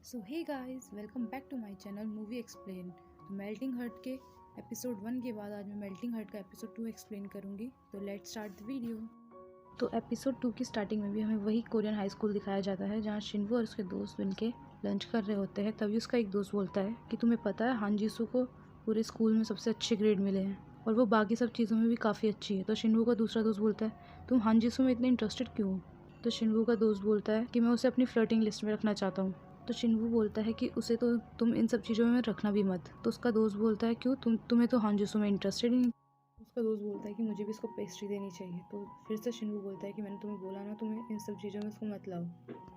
So hey guys, welcome back to my channel movie explain. तो melting heart के episode 1 के बाद आज मैं मेल्टिंग हार्ट का एपिसोड 2 एक्सप्लेन करूंगी। तो लेट्स स्टार्ट द वीडियो। तो एपिसोड 2 की स्टार्टिंग में भी हमें वही कोरियन हाई स्कूल दिखाया जाता है जहाँ शिनवो और उसके दोस्त मिलके लंच कर रहे होते हैं। तभी उसका एक दोस्त बोलता है कि तुम्हें पता है हान जीसू को पूरे स्कूल में सबसे अच्छे ग्रेड मिले हैं और वो बाकी सब चीज़ों में भी काफ़ी अच्छी है। तो शिनवो का दूसरा दोस्त बोलता है तुम हान जीसू में इतने इंटरेस्टेड क्यों हो? तो शिनवो का दोस्त बोलता है कि मैं उसे अपनी फ्लर्टिंग लिस्ट में रखना चाहता हूँ। तो शिनवू बोलता है कि उसे तो तुम इन सब चीज़ों में रखना भी मत। तो उसका दोस्त बोलता है क्यों, तुम्हें तो हान जीसू में इंटरेस्टेड ही नहीं। उसका दोस्त बोलता है कि मुझे भी इसको पेस्ट्री देनी चाहिए। तो फिर से शिनवू बोलता है कि मैंने तुम्हें बोला ना, तुम्हें इन सब चीज़ों में इसको मत लाओ।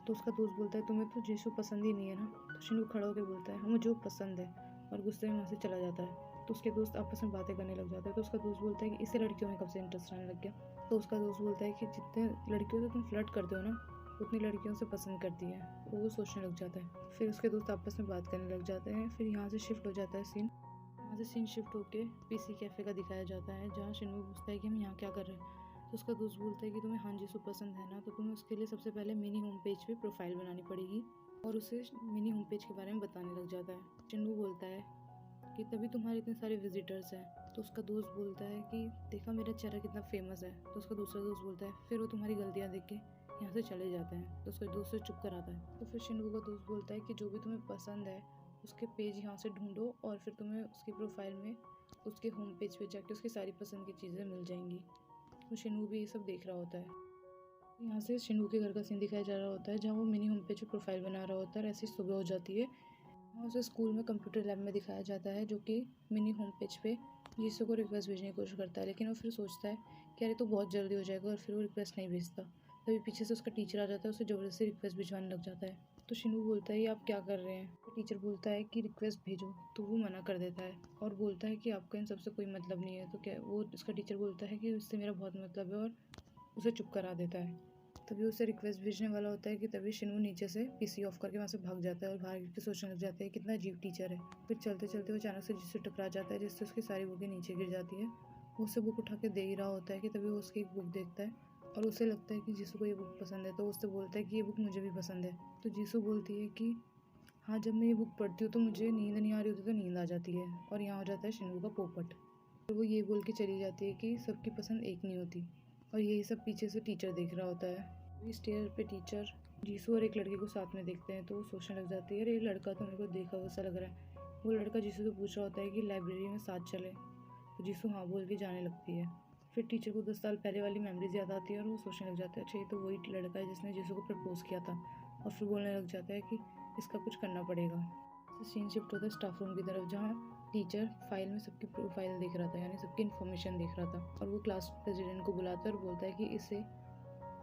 तो उसका दोस्त बोलता है तुम्हें तो जीसू पसंद ही नहीं है ना। तो शिनवू खड़ा होकर बोलता है हाँ मुझे वो पसंद है, और गुस्से में वहाँ से चला जाता है। तो उसके दोस्त आपस में बातें करने लग जाते हैं। तो उसका दोस्त बोलता है कि इसे लड़कियों में कब से इंटरेस्ट आने लग गया। तो उसका दोस्त बोलता है कि जितने लड़कियों से तुम फ्लर्ट करते हो ना, उतनी लड़कियों से पसंद करती है। तो वो सोचने लग जाता है। फिर उसके दोस्त आपस में बात करने लग जाते हैं। फिर यहाँ से शिफ्ट हो जाता है सीन। यहाँ से सीन शिफ्ट होके पीसी कैफ़े का दिखाया जाता है जहाँ शिनवू पूछता है कि हम यहाँ क्या कर रहे हैं। तो उसका दोस्त बोलता है कि तुम्हें हान जीसू पसंद है ना, तो तुम्हें उसके लिए सबसे पहले मिनी होम पेज पे प्रोफाइल बनानी पड़ेगी, और उसे मिनी होम पेज के बारे में बताने लग जाता है। शिनवू बोलता है कि तभी तुम्हारे इतने सारे विजिटर्स हैं। तो उसका दोस्त बोलता है कि देखा मेरा चेहरा कितना फेमस है। तो उसका दूसरा दोस्त बोलता है फिर वो तुम्हारी गलतियाँ देख के यहाँ से चले जाते हैं। तो उसका दोस्त से चुप कराता है। तो फिर शिनवू का दोस्त बोलता है कि जो भी तुम्हें पसंद है उसके पेज यहाँ से ढूंढो, और फिर तुम्हें उसकी प्रोफाइल में उसके होम पेज पे जाके उसकी सारी पसंद की चीज़ें मिल जाएंगी। तो शिनवू भी ये सब देख रहा होता है। यहाँ से शिनवू के घर का सीन दिखाया जा रहा होता है जहाँ वो मिनी होम पेज पे प्रोफाइल बना रहा होता है। ऐसी सुबह हो जाती है। वहाँ उसे स्कूल में कंप्यूटर लैब में दिखाया जाता है जो कि मिनी होम पेज पे जीसू को रिक्वेस्ट भेजने की कोशिश करता है, लेकिन वो फिर सोचता है कि अरे तो बहुत जल्दी हो जाएगा, और फिर वो रिक्वेस्ट नहीं भेजता। तभी पीछे से उसका टीचर आ जाता है, उसे ज़बरदस्ती रिक्वेस्ट भिजवाने लग जाता है। तो शिनू बोलता है ये आप क्या कर रहे हैं? तो टीचर बोलता है कि रिक्वेस्ट भेजो, तो वो मना कर देता है और बोलता है कि आपका इन सबसे कोई मतलब नहीं है। तो क्या वो उसका टीचर बोलता है कि इससे मेरा बहुत मतलब है, और उसे चुप करा देता है। तभी उसे रिक्वेस्ट भेजने वाला होता है कि तभी शिनू नीचे से पीसी ऑफ करके वहाँ से भाग जाता है और भाग के सोचने लग जाता है कितना अजीब टीचर है। फिर चलते चलते वो अचानक से जिससे टकरा जाता है, जिससे उसकी सारी बुकें नीचे गिर जाती है। वो उसे बुक उठा के दे ही रहा होता है कि तभी वो उसकी एक बुक देखता है और उसे लगता है कि जीसू को ये बुक पसंद है। तो उससे बोलता है कि ये बुक मुझे भी पसंद है। तो जीसू बोलती है कि हाँ, जब मैं ये बुक पढ़ती हूँ तो मुझे नींद नहीं आ रही होती तो नींद आ जाती है। और यहाँ हो जाता है शिनू का पोपट। तो वो ये बोल के चली जाती है कि सबकी पसंद एक नहीं होती। और यही सब पीछे से टीचर देख रहा होता है। इस स्टेयर पे टीचर जीसू और एक लड़के को साथ में देखते हैं, तो वो सोचने लग जाती है अरे ये लड़का तो मेरे को देखा हुआ सा लग रहा है। वो लड़का जीसू से पूछ रहा होता है कि लाइब्रेरी में साथ चले। तो जीसू हाँ बोल के जाने लगती है। फिर टीचर को 10 साल पहले वाली मेमोरीज याद आती है और वो सोचने लग जाता है अच्छा ये तो वही लड़का है जिसने जीसू को प्रपोज किया था। और फिर बोलने लग जाता है कि इसका कुछ करना पड़ेगा। सीन शिफ्ट होता है स्टाफ रूम की तरफ जहाँ टीचर फाइल में सबकी प्रोफाइल देख रहा था, यानी सबकी इन्फॉर्मेशन देख रहा था। और वो क्लास प्रेसिडेंट को बुलाता है और बोलता है कि इसे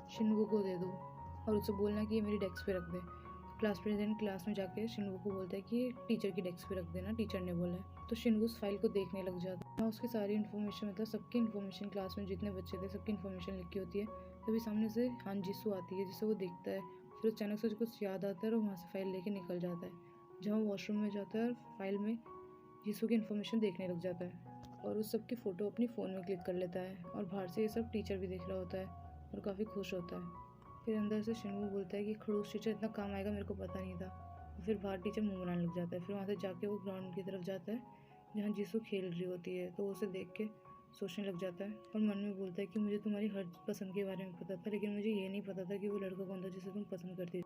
शिनवू को दे दो और उससे बोलना कि ये मेरी डेस्क पे रख दे। क्लास प्रेसिडेंट क्लास में जाके शिनवू को बोलता है कि ये टीचर की डेस्क पे रख देना, टीचर ने बोला है। तो शिनवू उस फाइल को देखने लग जाता है। उसकी सारी इन्फॉर्मेशन, मतलब सबकी इन्फॉर्मेशन, क्लास में जितने बच्चे थे सबकी इन्फॉर्मेशन लिखी होती है। तभी सामने से हान जीसू आती है जिसे वो देखता है। फिर अचानक से कुछ याद आता है और वहाँ से फाइल लेके निकल जाता है, जहाँ वॉशरूम में जाता है और फाइल में जीसू की इन्फॉर्मेशन देखने लग जाता है और उस सब की फ़ोटो अपनी फ़ोन में क्लिक कर लेता है। और बाहर से ये सब टीचर भी देख रहा होता है और काफ़ी खुश होता है। फिर अंदर से शिनवू बोलता है कि खड़ूस टीचर इतना काम आएगा मेरे को पता नहीं था। और फिर बाहर टीचर मुँह बनाने लग जाता है। फिर वहाँ से जाके वो ग्राउंड की तरफ जाता है जहाँ जीसू खेल रही होती है। तो उसे देख के सोचने लग जाता है और मन में बोलता है कि मुझे तुम्हारी हर पसंद के बारे में पता था, लेकिन मुझे ये नहीं पता था कि वो लड़का कौन था जिसे तुम पसंद करती थी।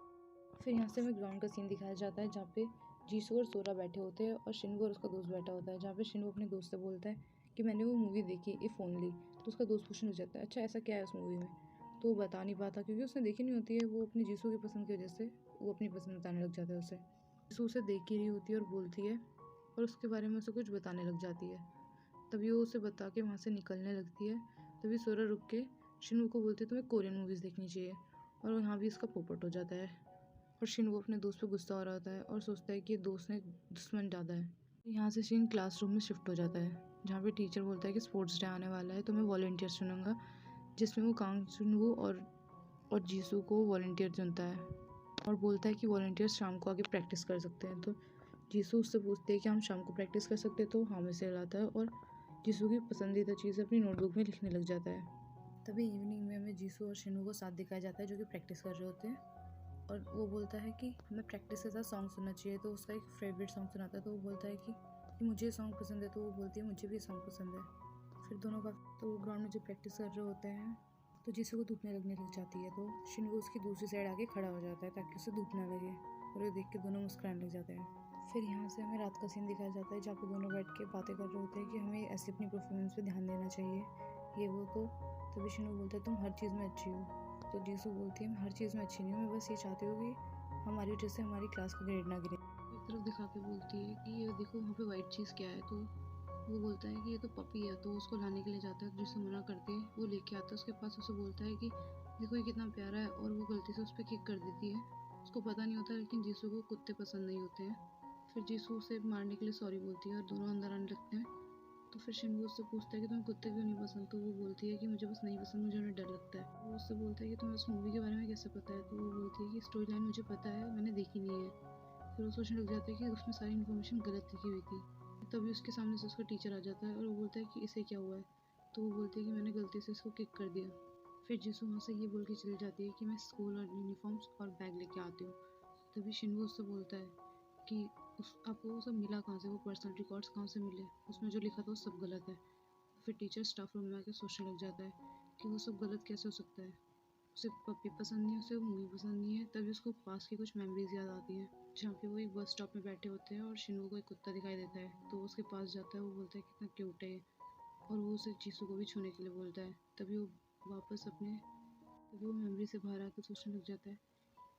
फिर यहाँ से हमें ग्राउंड का सीन दिखाया जाता है जहाँ पे जीसू और सोरा बैठे होते हैं और शिनवू और उसका दोस्त बैठा होता है, जहाँ पे शिनवू अपने दोस्त से बोलता है कि मैंने वो मूवी देखी इफ़ ओनली। तो उसका दोस्त पूछने लग जाता है अच्छा ऐसा क्या है उस मूवी में? तो वो बता नहीं पाता क्योंकि उसने देखी नहीं होती है। वो अपनी जीसू की पसंद की वजह से वो अपनी पसंद बताने लग जाता है उसे। जीसू उसे देख ही रही होती है और बोलती है और उसके बारे में उसे कुछ बताने लग जाती है। तभी वो उसे बता के वहाँ से निकलने लगती है। तभी सोरा रुक के शिनवू को बोलती है तुम्हें कोरियन मूवीज़ देखनी चाहिए, और यहाँ भी इसका पोपट हो जाता है। और शिनवू अपने दोस्त पे गुस्सा हो रहा होता है और सोचता है कि दोस्त ने दुश्मन ज़्यादा है। यहाँ से शिन क्लासरूम में शिफ्ट हो जाता है जहाँ पे टीचर बोलता है कि स्पोर्ट्स डे आने वाला है तो मैं वॉलंटियर चुनूंगा, जिसमें वो कांग शिनवू और जीसू को वॉलंटियर चुनता है और बोलता है कि वॉलंटियर्स शाम को आके प्रैक्टिस कर सकते हैं। तो जीसू उससे पूछते हैं कि हम शाम को प्रैक्टिस कर सकते हैं, तो हाँ में से लाता है और जीसू की पसंदीदा चीज़ अपनी नोटबुक में लिखने लग जाता है। तभी इवनिंग में हमें जीसू और शिनू को साथ दिखाया जाता है जो कि प्रैक्टिस कर रहे होते हैं। और वो बोलता है कि हमें प्रैक्टिस के साथ सॉन्ग सुनना चाहिए। तो उसका एक फेवरेट सॉन्ग सुनाता है। तो वो बोलता है कि मुझे सॉन्ग पसंद है। तो वो बोलती है मुझे भी सॉन्ग पसंद है। फिर दोनों का तो वो ग्राउंड में जो प्रैक्टिस कर रहे होते हैं तो जिसू को धूप लगने लग जाती है। तो शिनवू उसकी दूसरी साइड आके खड़ा हो जाता है ताकि उसे धूप ना लगे, और ये देख के दोनों मुस्कुराने लग जाते हैं। फिर यहाँ से हमें रात का सीन दिखाया जाता है जहाँ पे दोनों बैठ के बातें कर रहे होते हैं कि हमें ऐसे अपनी परफॉर्मेंस पे ध्यान देना चाहिए, ये वो। तो तभी शिनवू बोलता है तुम हर चीज़ में अच्छी हो। तो जीसू बोलती है मैं हर चीज़ में अच्छी नहीं हूँ, मैं बस ये चाहती हूँ कि हमारी वजह से हमारी क्लास का ग्रेड ना गिरे। एक तरफ दिखा के बोलती है कि ये देखो वहाँ पे वाइट चीज़ क्या है। तो वो बोलता है कि ये तो पपी है। तो उसको लाने के लिए जाता है, जिसे मना करते हैं वो लेके आता है उसके पास। उसे बोलता है कि देखो ये कितना प्यारा है, और वो गलती से उस पर किक कर देती है। उसको पता नहीं होता, लेकिन जीसू को कुत्ते पसंद नहीं होते हैं। फिर जीसू उसे मारने के लिए सॉरी बोलती है और दोनों अंदर आने लगते हैं। तो फिर शिनवू उससे पूछता है कि तुम्हें कुत्ते क्यों नहीं पसंद। तो वो बोलती है कि मुझे बस नहीं पसंद, मुझे उन्हें डर लगता है। वो उससे बोलता है कि तुम्हें उस मूवी के बारे में कैसे पता है। तो वो बोलती है कि स्टोरी लाइन मुझे पता है, मैंने देखी नहीं है। फिर वो सोचने लग जाता है कि उसमें सारी इन्फॉर्मेशन गलत लिखी हुई थी। तभी उसके सामने से उसका टीचर आ जाता है और वो बोलता है कि इसे क्या हुआ है। तो वो बोलती है कि मैंने गलती से इसको किक कर दिया। फिर जीसू वहाँ से ये बोल के चली जाती है कि मैं स्कूल और यूनिफॉर्म्स और बैग लेके आती हूँ। तभी शिनवू उससे बोलता है कि आपको वो सब मिला कहाँ से, वो पर्सनल रिकॉर्ड्स कहाँ से मिले, उसमें जो लिखा था वो सब गलत है। फिर टीचर स्टाफ रूम में आकर सोचने लग जाता है कि वो सब गलत कैसे हो सकता है। उसे पपी पसंद नहीं है, उसे वो मूवी पसंद नहीं है। तभी उसको पास की कुछ मेमोरीज याद आती हैं जहाँ पे वो एक बस स्टॉप में बैठे होते हैं और शिनवू को एक कुत्ता दिखाई देता है। तो वो उसके पास जाता है, वो बोलता है कितना क्यूट है, और वो उसे जीसू को भी छूने के लिए बोलता है। तभी वो वापस अपने तभी वो मेमोरी से बाहर आकर सोचने लग जाता है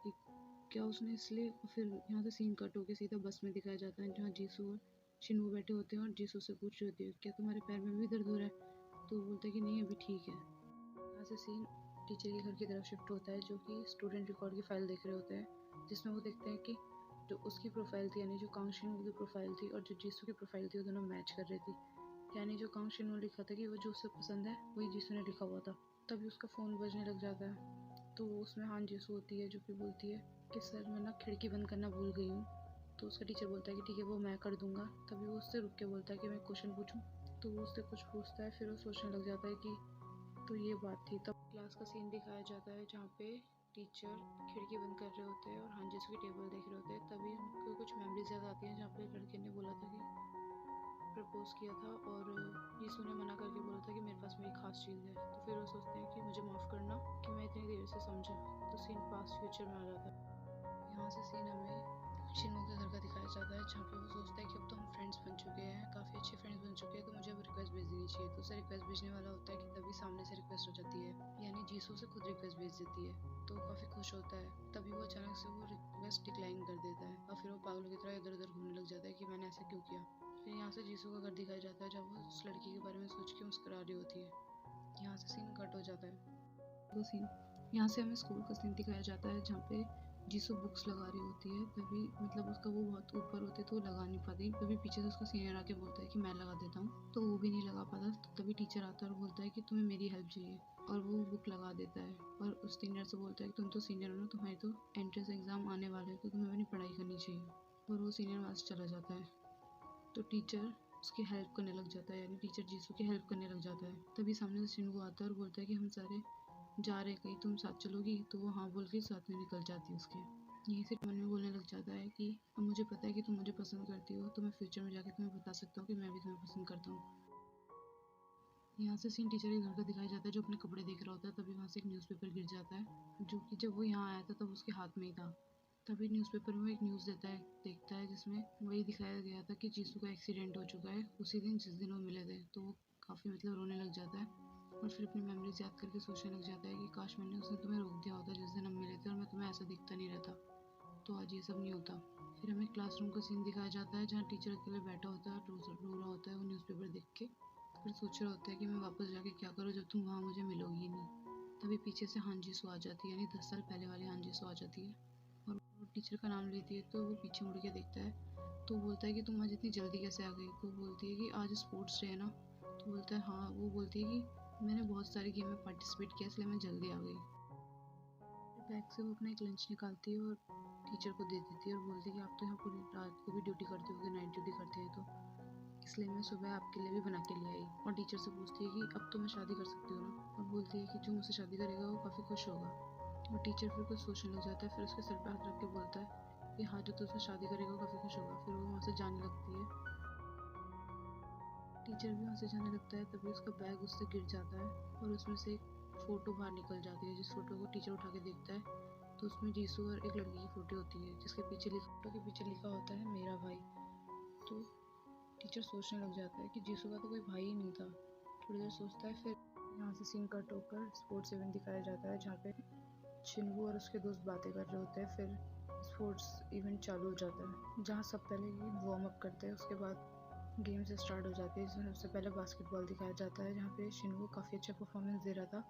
कि क्या उसने इसलिए। फिर यहाँ से सीन कट होकर सीधा बस में दिखाया जाता है जहाँ जीसू और शिनवू बैठे होते हैं और जीसू से पूछ रही होती है क्या तुम्हारे पैर में भी दर्द हो रहा है। तो वो बोलता है कि नहीं अभी ठीक है। यहाँ से सीन टीचर के घर की तरफ शिफ्ट होता है जो कि स्टूडेंट रिकॉर्ड की फाइल देख रहे होते हैं, जिसमें वो देखते हैं कि जो उसकी प्रोफाइल थी यानी जो कांग शिनवू की प्रोफाइल थी और जो जीसू की प्रोफाइल थी वो दोनों मैच कर रही थी। यानी जो कांग शिनवू लिखा था कि वो जो उसे पसंद है वही जीसू ने लिखा हुआ था। तभी उसका फ़ोन बजने लग जाता है। तो उसमें हान जीसू होती है जो कि बोलती है कि सर मैं ना खिड़की बंद करना भूल गई हूँ। तो उसका टीचर बोलता है कि ठीक है वो मैं कर दूंगा। तभी वो उससे रुक के बोलता है कि मैं क्वेश्चन पूछूं। तो वो उससे कुछ पूछता है, फिर वो सोचने लग जाता है कि तो ये बात थी। तब क्लास का सीन दिखाया जाता है जहाँ पे टीचर खिड़की बंद कर रहे होते हैं और हांजिस की टेबल देख रहे होते हैं। तभी उनको कुछ मेमोरीज याद आती हैं जहाँ पे लड़के ने बोला था कि प्रपोज किया था और यीशु ने मना करके बोला था कि मेरे पास मेरी खास चीज़ है। तो फिर वो सोचते हैं कि मुझे माफ़ करना कि मैं इतनी देर से समझा। तो सीन पास्ट फ्यूचर में आ जाता है। यहाँ से सीन हमें शिनवू के घर का दिखाया जाता है जहाँ पे वो सोचता है कि अब तो हम फ्रेंड्स बन चुके हैं, काफ़ी अच्छे फ्रेंड्स बन चुके हैं, तो मुझे अब रिक्वेस्ट भेज देनी चाहिए। तो उसे रिक्वेस्ट भेजने वाला होता है कि तभी सामने से रिक्वेस्ट हो जाती है, यानी जीसू से खुद रिक्वेस्ट भेज देती है। तो वो काफ़ी खुश होता है। तभी वो अचानक से वो रिक्वेस्ट डिक्लाइन कर देता है और फिर वो पागलों की तरह इधर उधर घूमने लग जाता है कि मैंने ऐसा क्यों किया। फिर यहाँ से जीसू का घर दिखाया जाता है जब वो उस लड़की के बारे में सोच के मुस्कुरा रही होती है। यहाँ से सीन कट हो जाता है। वो सीन यहाँ से हमें स्कूल का सीन दिखाया जाता है जहाँ पे जीसू बुक्स लगा रही होती है। तभी मतलब उसका वो बहुत ऊपर होते तो वो लगा नहीं पाती। तभी पीछे से उसका सीनियर आके बोलता है कि मैं लगा देता हूँ, तो वो भी नहीं लगा पाता। तो तभी टीचर आता है और बोलता है कि तुम्हें मेरी हेल्प चाहिए, और वो बुक लगा देता है और उस सीनियर से बोलता है कि तुम तो सीनियर हो ना, तुम्हारी तो एंट्रेंस एग्जाम आने वाले हैं, तो तुम्हें अपनी पढ़ाई करनी चाहिए। और वो सीनियर वहाँ से चला जाता है। तो टीचर उसकी हेल्प करने लग जाता है, यानी टीचर जीसू की हेल्प करने लग जाता है। तभी सामने से शिनवू आता है और बोलता है कि हम सारे जा रहे कहीं, तुम साथ चलोगी। तो वो हाँ बोल के साथ में निकल जाती है उसके। यहीं से मन में बोलने लग जाता है कि अब मुझे पता है कि तुम मुझे पसंद करती हो, तो मैं फ्यूचर में जाके तुम्हें बता सकता हूँ कि मैं भी तुम्हें पसंद करता हूँ। यहाँ से सीन टीचर के घर का दिखाया जाता है जो अपने कपड़े देख रहा होता है। तभी वहाँ से एक न्यूज़पेपर गिर जाता है जो कि जब वो यहाँ आया था तब उसके हाथ में ही था। तभी न्यूज़पेपर में एक न्यूज़ देखता है जिसमें वही दिखाया गया था कि जीसू का एक्सीडेंट हो चुका है उसी दिन जिस दिन वो मिले थे। तो वो काफ़ी मतलब रोने लग जाता है और फिर अपनी मेमोरीज याद करके सोचने लग जाता है कि काश मैंने उस दिन तुम्हें रोक दिया होता जिस दिन हम मिले थे, और मैं तुम्हें ऐसा दिखता नहीं रहता, तो आज ये सब नहीं होता। फिर हमें क्लासरूम का सीन दिखाया जाता है जहाँ टीचर अकेले बैठा होता है और रो रहा होता है वो न्यूज़पेपर देख के। फिर सोच रहा होता है कि मैं वापस जाके क्या करूँ जब तुम वहाँ मुझे मिलोगी ही नहीं। तभी पीछे से हांजी सो आ जाती है, यानी 10 साल पहले वाली हांजी सो आ जाती है और वो टीचर का नाम लेती है। तो वो पीछे मुड़ के देखता है तो बोलता है कि तुम आज इतनी जल्दी कैसे आ गई। तो बोलती है कि आज स्पोर्ट्स डे है ना। तो बोलता है हाँ। वो बोलती है कि मैंने बहुत सारे गेम में पार्टिसिपेट किया इसलिए मैं जल्दी आ गई। बैग से वो अपना एक लंच निकालती है और टीचर को दे देती है और बोलती है कि आप तो यहाँ पूरी रात को भी ड्यूटी करते होगे, नाइट ड्यूटी करते हैं, तो इसलिए मैं सुबह आपके लिए भी बना के ले आई। और टीचर से पूछती है कि अब तो मैं शादी कर सकती हूँ ना। और बोलती है कि जो मुझसे शादी करेगा वो काफ़ी खुश होगा। वो टीचर फिर कुछ सोचने लग जाता है, फिर उसके सर पे हाथ रख के बोलता है कि हाँ जो तुझसे शादी करेगा वो काफ़ी खुश होगा। फिर वो वहाँ से जाने लगती है। टीचर भी वहाँ से जाने लगता है, तभी उसका बैग उससे गिर जाता है और उसमें से एक फ़ोटो बाहर निकल जाती है। जिस फोटो को टीचर उठा के देखता है तो उसमें जीसू और एक लड़की की फ़ोटो होती है, जिसके पीछे लिखा होता है मेरा भाई। तो टीचर सोचने लग जाता है कि जीसू का तो कोई भाई ही नहीं था। थोड़ी देर सोचता है, फिर यहाँ से सीन कट होकर स्पोर्ट्स इवेंट दिखाया जाता है, जहाँ पे शिनवू और उसके दोस्त बातें कर रहे होते हैं। फिर स्पोर्ट्स इवेंट चालू हो जाता है, जहाँ सब पहले वार्म अप करते हैं, उसके बाद गेम्स स्टार्ट हो जाती है, जिसमें सबसे पहले बास्केटबॉल दिखाया जाता है, जहाँ पे शिनवू काफ़ी अच्छा परफॉर्मेंस दे रहा था।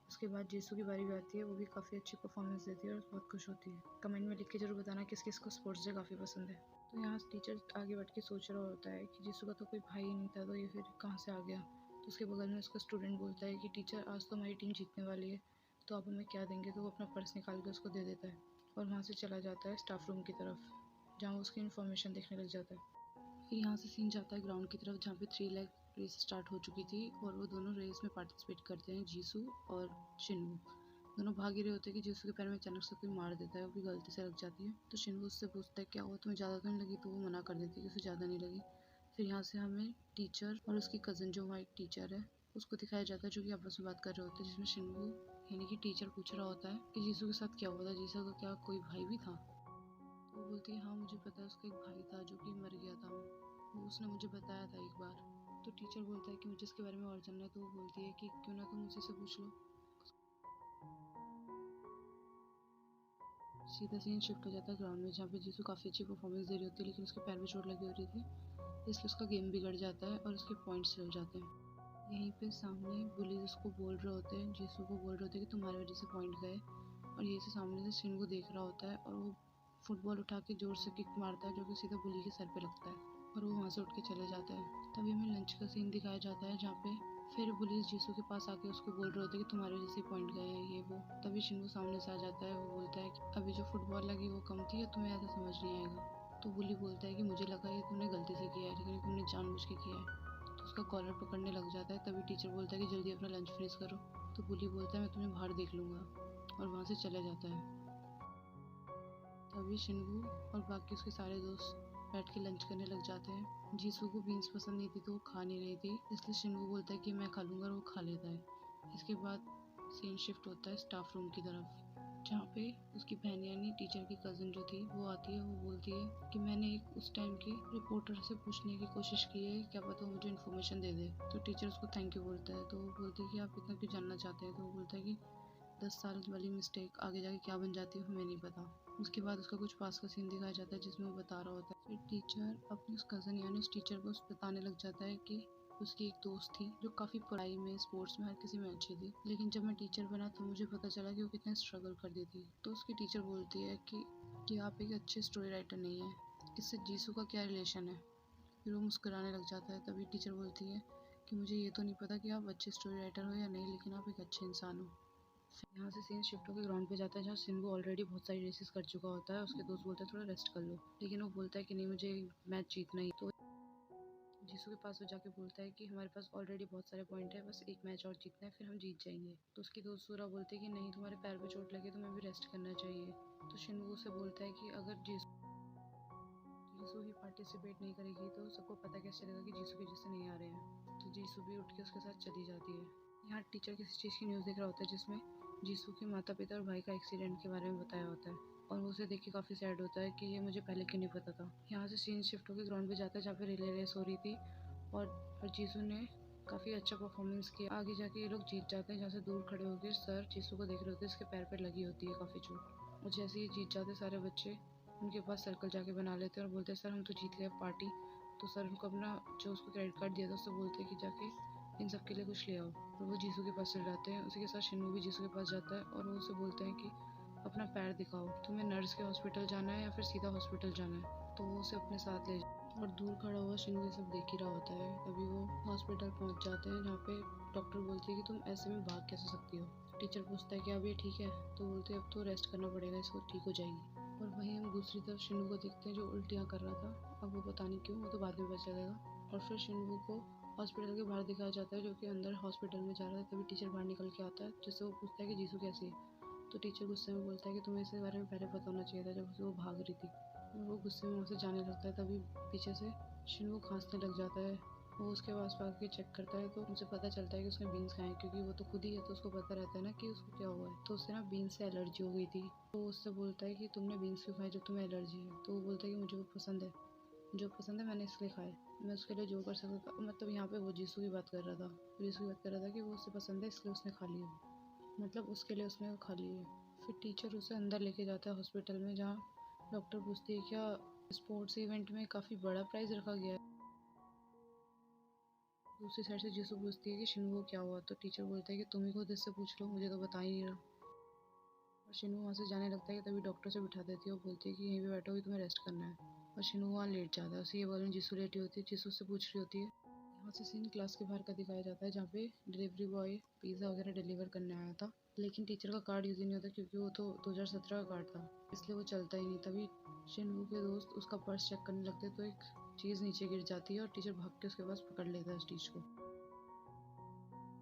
उसके बाद जीसू की बारी भी आती है, वो भी काफ़ी अच्छी परफॉर्मेंस देती है और बहुत खुश होती है। कमेंट में लिख के जरूर बताना किस किस को स्पोर्ट्स डे काफ़ी पसंद है। तो यहाँ टीचर आगे बढ़ के सोच रहा होता है कि जीसू का तो कोई भाई ही नहीं था, तो ये फिर कहाँ से आ गया। तो उसके बगल में उसका स्टूडेंट बोलता है कि टीचर आज तो हमारी टीम जीतने वाली है, तो आप हमें क्या देंगे। तो वो अपना पर्स निकाल के उसको दे देता है और वहाँ से चला जाता है स्टाफ रूम की तरफ, जहाँ वो उसकी इन्फॉर्मेशन देखने लग जाता है। फिर यहाँ से सीन जाता है ग्राउंड की तरफ, जहाँ पे 3 लेग रेस स्टार्ट हो चुकी थी और वो दोनों रेस में पार्टिसिपेट करते हैं, जीसू और शिनवू। दोनों भाग ही रहे होते हैं कि जीसू के पैर में अचानक से कोई मार देता है, वो भी गलती से लग जाती है। तो शिनवू उससे पूछता है क्या हुआ, तुम्हें ज़्यादा तो नहीं लगी। तो वो मना कर देती है कि उसे ज़्यादा नहीं लगी। फिर यहाँ से हमें टीचर और उसकी कज़न जो वाइट टीचर है उसको दिखाया जाता है, जो कि आपस में बात कर रहे होते हैं, जिसमें शिनवू यानी कि टीचर पूछ रहा होता है कि जीसू के साथ क्या हुआ था, जीसू का क्या कोई भाई भी था। तो वो बोलती है हाँ मुझे पता है, उसका एक भाई था जो कि मर गया था, वो उसने मुझे बताया था एक बार। तो टीचर बोलता है कि मुझे इसके बारे में और जानना है। तो वो बोलती है कि क्यों ना तुम उसी से पूछ लो। सीधा सीन शिफ्ट हो जाता है ग्राउंड में, जहाँ पे जीसू काफ़ी अच्छी परफॉर्मेंस दे रही होती है, लेकिन उसके पैर में चोट लगी हो रही थी, इसलिए उसका गेम बिगड़ जाता है और उसके पॉइंट्स चल जाते हैं। यहीं पे सामने बुलीज उसको बोल रहे होते हैं, जीसू को बोल रहे होते हैं कि तुम्हारी वजह से पॉइंट गए। और यही से सामने से शिन को देख रहा होता है और वो फुटबॉल उठा के जोर से किक मारता है, जो कि सीधा बुली के सर पे लगता है और वो वहाँ से उठ के चले जाता है। तभी हमें लंच का सीन दिखाया जाता है, जहाँ पे फिर पुलिस जीसू के पास आके उसको बोल रहे होते हैं कि तुम्हारे वजह से पॉइंट गए हैं ये वो। तभी शिनवू सामने से आ जाता है, वो बोलता है कि अभी जो फुटबॉल लगी वो कम थी या तुम्हें ऐसा समझ नहीं आएगा। तो बुली बोलता है कि मुझे लगा ये तुमने गलती से किया है, लेकिन तुमने जानबूझ के किया है। तो उसका कॉलर पकड़ने लग जाता है। तभी टीचर बोलता है कि जल्दी अपना लंच फिनिश करो। तो बुली बोलता है मैं तुम्हें बाहर देख लूँगा, और वहाँ से चला जाता है। तभी शिनवू और बाकी उसके सारे दोस्त बैठ के लंच करने लग जाते हैं। जीसू को बीन्स पसंद नहीं थी, तो वो खा नहीं रही थी, इसलिए शिनवू बोलता है कि मैं खा लूँगा, और वो खा लेता है। इसके बाद सीन शिफ्ट होता है स्टाफ रूम की तरफ, जहाँ पे उसकी बहन यानी टीचर की कज़न जो थी वो आती है। वो बोलती है कि मैंने एक उस टाइम की रिपोर्टर से पूछने की कोशिश की है, क्या पता वो मुझे इन्फॉर्मेशन दे दे। तो टीचर उसको थैंक यू बोलता है। तो वो बोलती है कि आप इतना क्यों जानना चाहते हैं। तो वो बोलता है कि 10 साल वाली मिस्टेक आगे जाके क्या बन जाती है हमें नहीं पता। उसके बाद उसका कुछ पास का सीन दिखाया जाता है, जिसमें वो बता रहा होता है। फिर टीचर अपनी उस कज़न यानी उस टीचर को बताने लग जाता है कि उसकी एक दोस्त थी जो काफ़ी पढ़ाई में, स्पोर्ट्स में, हर किसी में अच्छी थी, लेकिन जब मैं टीचर बना तो मुझे पता चला कि वो कितना स्ट्रगल करती थी। तो उसकी टीचर बोलती है कि आप एक अच्छे स्टोरी राइटर नहीं है, इससे जीसू का क्या रिलेशन है। फिर वो मुस्कुराने लग जाता है। तभी टीचर बोलती है कि मुझे ये तो नहीं पता कि आप अच्छे स्टोरी राइटर हो या नहीं, लेकिन आप एक अच्छे इंसान हो। यहाँ से सीन शिफ्ट होकर ग्राउंड पे जाता है, जहाँ शिनवू ऑलरेडी बहुत सारी रेसेस कर चुका होता है। उसके दोस्त बोलते हैं थोड़ा रेस्ट कर लो, लेकिन वो बोलता है कि नहीं मुझे मैच जीतना ही। तो जीसू के पास वो जाके बोलता है कि हमारे पास ऑलरेडी बहुत सारे पॉइंट है, बस एक मैच और जीतना है, फिर हम जीत जाएंगे। तो उसकी दोस्त सूरा बोलते हैं कि नहीं तुम्हारे पैर पे चोट लगे, तुम्हें भी रेस्ट करना चाहिए। तो शिनवू से बोलता है कि अगर जीसू ही पार्टिसिपेट नहीं करेगी तो सबको पता कैसे चलेगा कि जीसू की वजह से नहीं आ रहे हैं। तो जीसू भी उठ के उसके साथ चली जाती है। यहाँ टीचर किसी चीज़ की न्यूज़ देख रहा होता है, जिसमें जीसू के माता पिता और भाई का एक्सीडेंट के बारे में बताया होता है, और वो उसे देख के काफ़ी सैड होता है कि ये मुझे पहले क्यों नहीं पता था। यहाँ से सीन शिफ्ट होकर ग्राउंड पे जाता है, जहाँ पे रिले रेस हो रही थी, और जीसू ने काफ़ी अच्छा परफॉर्मेंस किया। आगे जाके ये लोग जीत जाते हैं, जहाँ से दूर खड़े होकर सर जीसू को देख रहे होते हैं, इसके पैर पर लगी होती है काफ़ी चोट। और जैसे ही जीत जाते सारे बच्चे उनके पास सर्कल जाके बना लेते हैं और बोलते हैं सर हम तो जीत गए पार्टी। तो सर उनको अपना जो उसको क्रेडिट कार्ड दिया था उससे बोलते हैं कि जाके इन सब के लिए कुछ ले आओ। और वो जीसू के पास चले जाते हैं। उसी के साथ शिनवू भी जीसू के पास जाता है और वो उसे बोलते हैं कि अपना पैर दिखाओ, तुम्हें नर्स के हॉस्पिटल जाना है या फिर सीधा हॉस्पिटल जाना है। तो वो उसे अपने साथ ले और दूर खड़ा हुआ शिनवू ये सब देख ही रहा होता है। तभी वो हॉस्पिटल पहुंच जाते हैं, जहाँ पे डॉक्टर बोलती है कि तुम ऐसे में भाग कैसे सकती हो। टीचर पूछता है कि अब ये ठीक है। तो बोलते हैं अब तो रेस्ट करना पड़ेगा, इसको ठीक हो जाएगी। और वहीं हम दूसरी तरफ शिनवू को देखते हैं, जो उल्टियाँ कर रहा था। अब वो पता नहीं क्यों, वो तो बाद में पता चलेगा। और फिर शिनवू को हॉस्पिटल के बाहर दिखाया जाता है, जो कि अंदर हॉस्पिटल में जा रहा है। तभी टीचर बाहर निकल के आता है, जिससे वो पूछता है कि जीसू कैसी है। तो टीचर गुस्से में बोलता है कि तुम्हें इसके बारे में पहले पता होना चाहिए था जब वो भाग रही थी। वो गुस्से में वहाँ से जाने लगता है, तभी पीछे से शिनवू खांसने लग जाता है। वो उसके पास आके चेक करता है तो उनसे पता चलता है कि उसने बीन्स खाए हैं, क्योंकि वो तो खुद ही है तो उसको पता रहता है ना कि उसको क्या हुआ है। तो उससे ना बीन्स से एलर्जी हो गई थी। तो उससे बोलता है कि तुमने बीन्स क्यों खाए जब तुम्हें एलर्जी है। तो वो बोलता है कि मुझे वो पसंद है, जो पसंद है मैंने इसलिए खाए, मैं उसके लिए जो कर सकता था। मतलब यहाँ पे वो जीसू की बात कर रहा था। जीसू की बात कर रहा था कि वो उससे पसंद है इसलिए उसने खा लिया, मतलब उसके लिए उसने वो खा लिए। फिर टीचर उसे अंदर लेके जाता है हॉस्पिटल में, जहाँ डॉक्टर पूछती है क्या स्पोर्ट्स इवेंट में काफ़ी बड़ा प्राइज़ रखा गया है। दूसरी साइड से जीसू पूछती है कि शिनू को क्या हुआ। तो टीचर बोलता है कि तुम ही खुद इससे पूछ लो, मुझे तो बता ही नहीं रहा। और शिनू वहाँ से जाने लगता है कि तभी डॉक्टर से बिठा देती है और बोलती है कि यहीं पे बैठो, भी तुम्हें रेस्ट करना है। और शिनू वहाँ लेट जाता है। उसे ये बोलने जीसू लेटी होती है, जीसू उससे पूछ रही होती है। यहाँ से सीन क्लास के बाहर का दिखाया जाता है, जहाँ पे डिलीवरी बॉय पिज़्ज़ा वगैरह डिलीवर करने आया था, लेकिन टीचर का कार्ड यूज़ ही नहीं होता, क्योंकि वो तो 2017 का कार्ड था, इसलिए वो चलता ही नहीं। तभी शिनवू के दोस्त उसका पर्स चेक करने लगते तो एक चीज़ नीचे गिर जाती है और टीचर भाग के उसके पास पकड़ लेता है उस चीज़ को।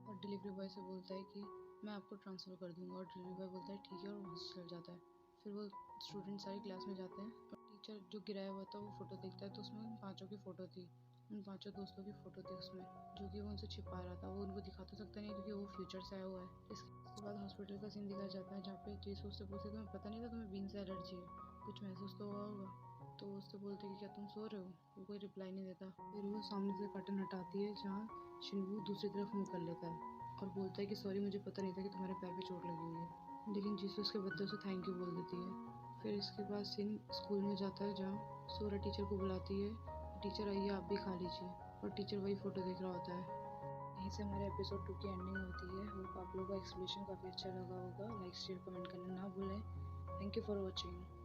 और डिलीवरी बॉय से बोलता है कि मैं आपको ट्रांसफ़र कर दूंगा। और डिलीवरी बॉय बोलता है ठीक है, और वहाँ से चल जाता है। फिर वो स्टूडेंट सारी क्लास में जाते हैं और टीचर जो गिराया हुआ था वो फ़ोटो देखता है, तो उसमें उन पाँचों की फ़ोटो थी, उन पाँचों दोस्तों की फ़ोटो थी उसमें, जो कि वो उनसे छिपा रहा था। वो उनको दिखा तो सकता नहीं क्योंकि वो फ्यूचर से आया हुआ है। इसके बाद हॉस्पिटल का सीन दिखाया जाता है, जहाँ पे जीसू उससे पूछते तुम्हें पता नहीं था तुम्हें बीन से एलर्जी है, कुछ महसूस तो हुआ होगा। तो उससे बोलते कि क्या तुम सो रहे हो। वो कोई रिप्लाई नहीं देता। फिर वो सामने से कर्टन हटाती है, जहाँ शिनवू दूसरी तरफ मुँह कर लेता है और बोलता है कि सॉरी, मुझे पता नहीं था कि तुम्हारे पैर पे चोट लगी हुई है। लेकिन जीसू उसके बदले उसे थैंक यू बोल देती है। फिर इसके बाद सीन स्कूल में जाता है, जहाँ सोरा टीचर को बुलाती है, टीचर आइए आप भी खा लीजिए। और टीचर वही फ़ोटो देख रहा होता है। यहीं से हमारे एपिसोड 2 की एंडिंग होती है। होप आप लोगों को एक्सप्लेनेशन काफ़ी अच्छा लगा होगा। लाइक शेयर कमेंट करना ना भूलें। Thank you for watching.